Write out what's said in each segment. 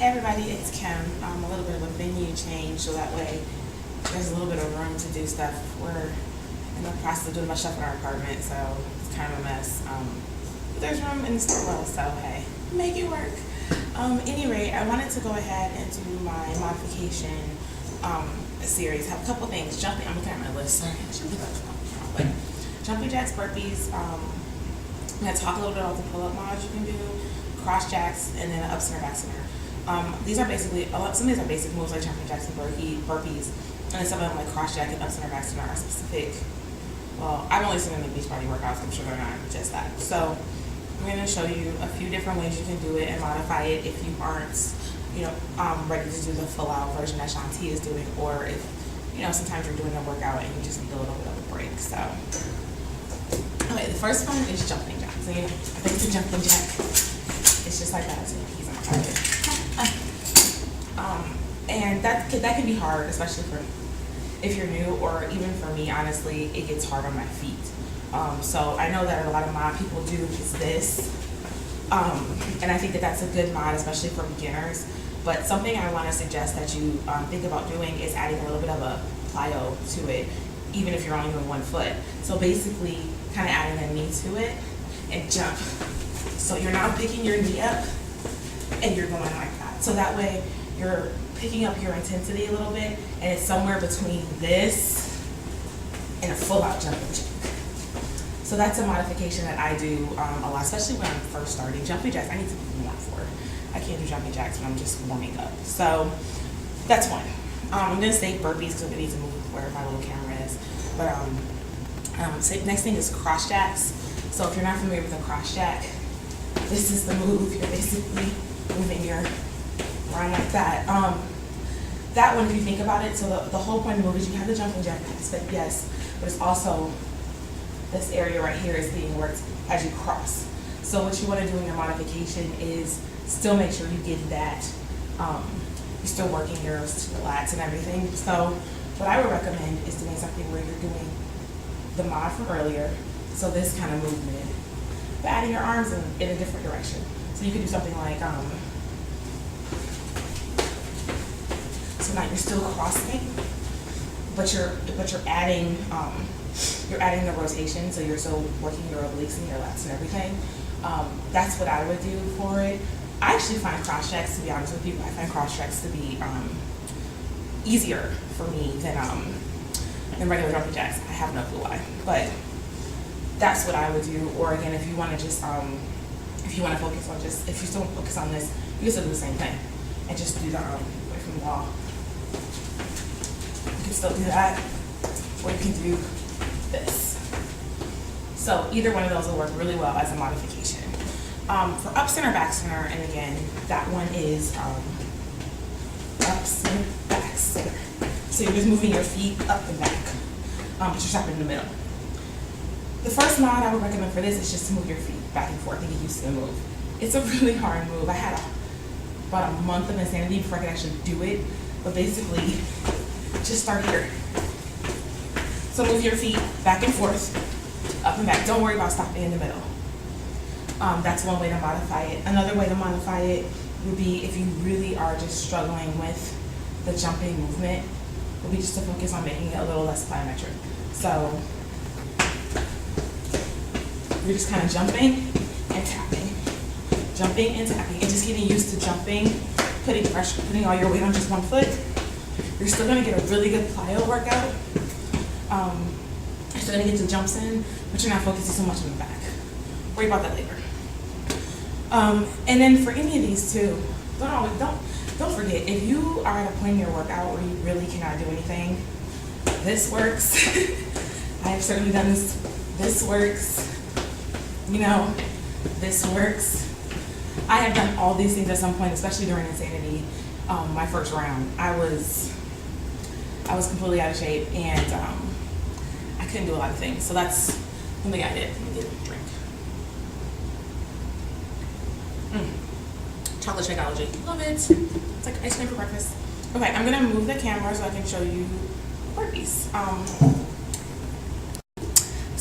Hey everybody, it's Kim. A little bit of a venue change so that way there's a little bit of room to do stuff. We're in the process of doing my stuff in our apartment, so it's kind of a mess. But there's room in the stairwell, so hey, make it work. Any rate, I wanted to go ahead and do my modification series. I have a couple things. Jumping, I'm looking at my list. Sorry, jumping jacks, burpees. I'm going to talk a little bit about the pull-up mods you can do, cross jacks, and then an up center, back center. These are basically, some of these are basic moves like jumping jacks and burpees, and then some of them like cross jack and up center, back center are specific. Well, I've only seen them in the beach party workouts, I'm sure they're not just that. So I'm going to show you a few different ways you can do it and modify it if you aren't, ready to do the full out version that Shanti is doing, or if, sometimes you're doing a workout and you just need a little bit of a break. So, okay, the first one is jumping jacks. So, I think it's a jumping jack. It's just like that. It's he's on my carpet. And that can be hard, especially for if you're new, or even for me, honestly, it gets hard on my feet. So I know that a lot of mod people do is this, and I think that that's a good mod, especially for beginners. But something I want to suggest that you think about doing is adding a little bit of a plyo to it, even if you're only doing 1 foot. So basically, kind of adding a knee to it and jump. So you're now picking your knee up and you're going like that. So that way you're picking up your intensity a little bit, and it's somewhere between this and a full out jumping jack. So that's a modification that I do a lot, especially when I'm first starting. Jumping jacks, I need to be more for. I can't do jumping jacks when I'm just warming up. So that's one. I'm gonna save burpees because I need to move where my little camera is. But next thing is cross jacks. So if you're not familiar with a cross jack, this is the move. You're basically moving your arm like that. That one, if you think about it, so the whole point of the move is you have the jumping jack aspect, yes, but it's also this area right here is being worked as you cross. So what you want to do in your modification is still make sure you get that, you're still working your lats and everything. So what I would recommend is doing something where you're doing the mod from earlier, so this kind of movement, but adding your arms in a different direction. So you could do something like, so now you're still crossing, but you're adding the rotation, so you're still working your obliques and your lats and everything. That's what I would do for it. I actually find cross jacks, to be honest with you, I find cross jacks to be easier for me than regular jumping jacks. I have no clue why, but that's what I would do. Or again, if you want to just if you want to focus on if you still focus on this, you can still do the same thing and just do the away from the wall. You can still do that, or you can do this. So either one of those will work really well as a modification. For up center, back center, and again, that one is up center, back center. So you're just moving your feet up and back, but you're stopping in the middle. The first mod I would recommend for this is just to move your feet back and forth and get used to the move. It's a really hard move. I had about a month of insanity before I could actually do it, but basically, just start here. So move your feet back and forth, up and back. Don't worry about stopping in the middle. That's one way to modify it. Another way to modify it would be if you really are just struggling with the jumping movement, would be just to focus on making it a little less plyometric. So you're just kind of jumping and tapping, and just getting used to jumping, putting pressure, putting all your weight on just 1 foot. You're still gonna get a really good plyo workout. You're still gonna get the jumps in, but you're not focusing so much on the back. Worry about that later. And then for any of these too, don't forget, if you are at a point in your workout where you really cannot do anything, this works. I have certainly done this. This works. This works. I have done all these things at some point, especially during insanity. My first round, I was completely out of shape, and I couldn't do a lot of things. So that's something I did. Let me get a drink. Chocolate Shakeology. Love it. It's like ice cream for breakfast. Okay, I'm gonna move the camera so I can show you burpees.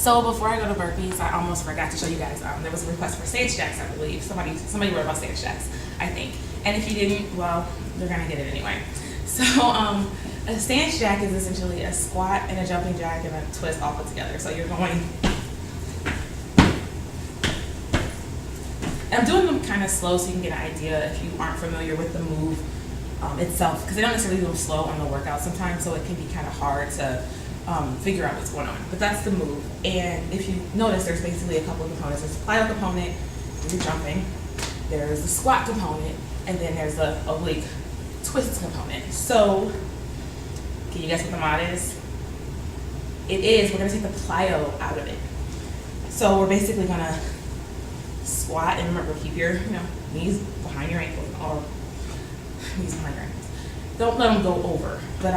So before I go to burpees, I almost forgot to show you guys, there was a request for stage jacks, I believe. Somebody wrote about stage jacks, I think. And if you didn't, well, you're gonna get it anyway. So a stance jack is essentially a squat and a jumping jack and a twist all put together. So you're going, and I'm doing them kind of slow so you can get an idea if you aren't familiar with the move itself, because they don't necessarily do them slow on the workout sometimes, so it can be kind of hard to figure out what's going on. But that's the move. And if you notice, there's basically a couple of components. There's the plyo component, you're jumping, there's the squat component, and then there's the oblique twist component. So can you guess what the mod is? It is, we're gonna take the plyo out of it. So we're basically gonna squat, and remember, keep your knees behind your ankles, or knees behind your ankles. Don't let them go over, but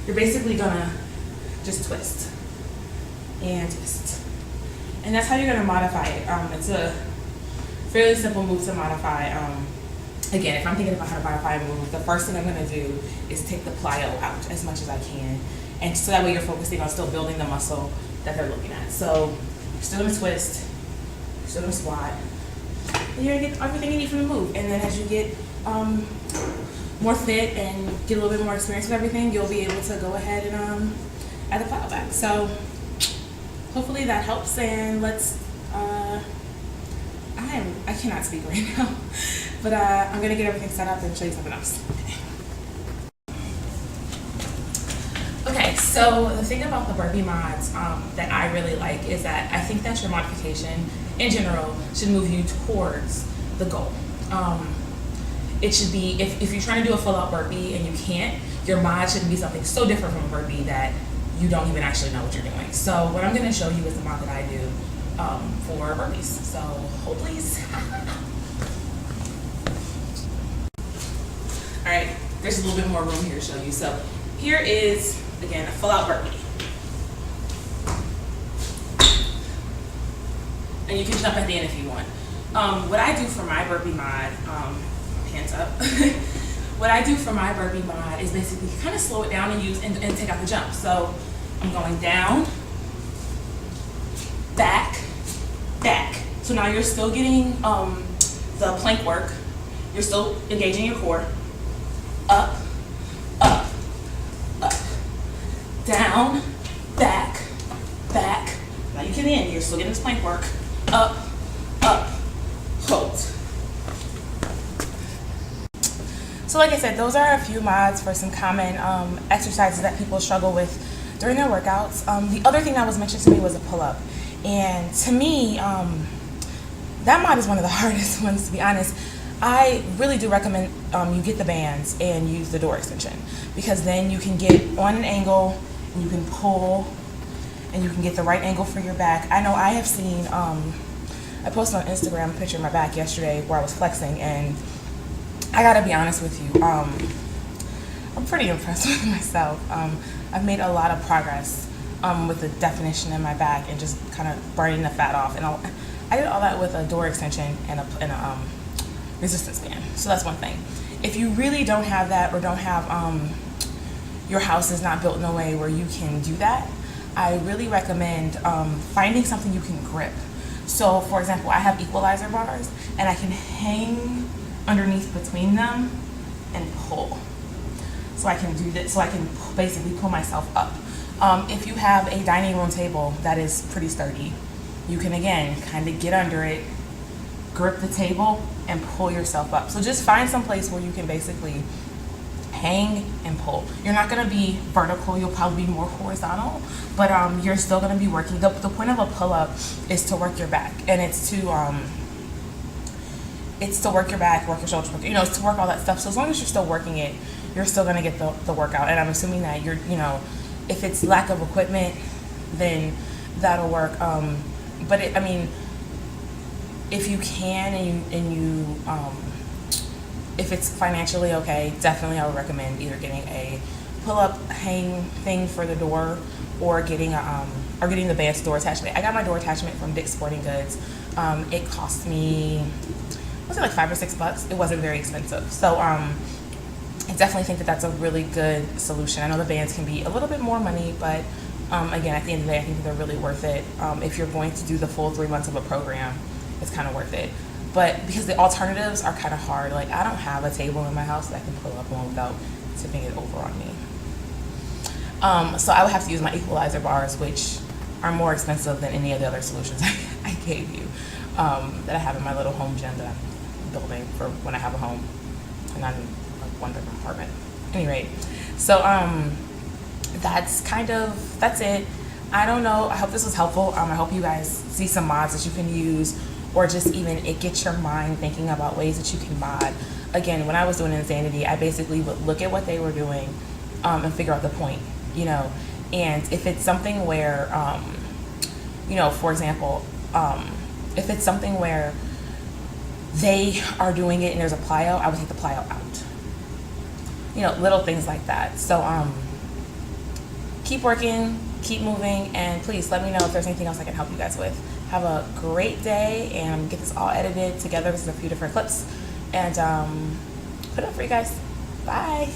you're basically gonna just twist and twist. And that's how you're gonna modify it. It's a fairly simple move to modify. Again, if I'm thinking about how to modify a move, the first thing I'm gonna do is take the plyo out as much as I can. And so that way you're focusing on still building the muscle that they're looking at. So you're still gonna twist, you're still gonna squat, and you're gonna get everything you need from the move. And then as you get more fit and get a little bit more experience with everything, you'll be able to go ahead and add the plyo back. So hopefully that helps, and let's, I cannot speak right now, but I'm gonna get everything set up and show you something else. Okay, so the thing about the burpee mods that I really like is that I think that your modification in general should move you towards the goal. It should be, if you're trying to do a full out burpee and you can't, your mod shouldn't be something so different from a burpee that you don't even actually know what you're doing. So what I'm gonna show you is the mod that I do for burpees. So hold please. All right, there's a little bit more room here to show you. So here is, again, a full out burpee. And you can jump at the end if you want. What I do for my burpee mod, hands up. What I do for my burpee mod is basically kind of slow it down and take out the jump. So I'm going down, back, back. So now you're still getting the plank work. You're still engaging your core. Up, up, up, down, back, back. Now you can end. You're still getting this plank work. Up, up, hold. So like I said, those are a few mods for some common exercises that people struggle with during their workouts. The other thing that was mentioned to me was a pull-up. And to me, that mod is one of the hardest ones, to be honest. I really do recommend you get the bands and use the door extension, because then you can get on an angle and you can pull and you can get the right angle for your back. I know I have seen, I posted on Instagram a picture of my back yesterday where I was flexing, and I gotta be honest with you, I'm pretty impressed with myself. I've made a lot of progress with the definition in my back and just kind of burning the fat off. And I did all that with a door extension and a resistance band. So that's one thing. If you really don't have that, or don't have, your house is not built in a way where you can do that, I really recommend finding something you can grip. So for example, I have equalizer bars and I can hang underneath between them and pull. So I can do this, so I can basically pull myself up. If you have a dining room table that is pretty sturdy, you can again kind of get under it, grip the table, and pull yourself up. So just find some place where you can basically hang and pull. You're not gonna be vertical, you'll probably be more horizontal, but you're still gonna be working. The point of a pull-up is to work your back, and it's to work your back, work your shoulders, it's to work all that stuff. So as long as you're still working it, you're still gonna get the workout. And I'm assuming that you're, if it's lack of equipment, then that'll work. But if you can if it's financially okay, definitely I would recommend either getting a pull-up hang thing for the door, or getting the band's door attachment. I got my door attachment from Dick's Sporting Goods. It cost me, was it like $5 or $6? It wasn't very expensive. So I definitely think that that's a really good solution. I know the bands can be a little bit more money, but again, at the end of the day, I think they're really worth it. If you're going to do the full 3 months of a program, it's kind of worth it. But because the alternatives are kind of hard, like I don't have a table in my house that I can pull up on without tipping it over on me. So I would have to use my equalizer bars, which are more expensive than any of the other solutions I gave you, that I have in my little home gym that I'm building for when I have a home and I'm in like one bedroom apartment. At any rate, so that's it. I don't know. I hope this was helpful. I hope you guys see some mods that you can use, or just even it gets your mind thinking about ways that you can mod. Again, when I was doing Insanity, I basically would look at what they were doing and figure out the point, you know. And if it's something where, you know, for example, if it's something where they are doing it and there's a plyo, I would take the plyo out. You know, little things like that. So keep working, keep moving, and please let me know if there's anything else I can help you guys with. Have a great day, and get this all edited together. This is a few different clips, and put it up for you guys. Bye.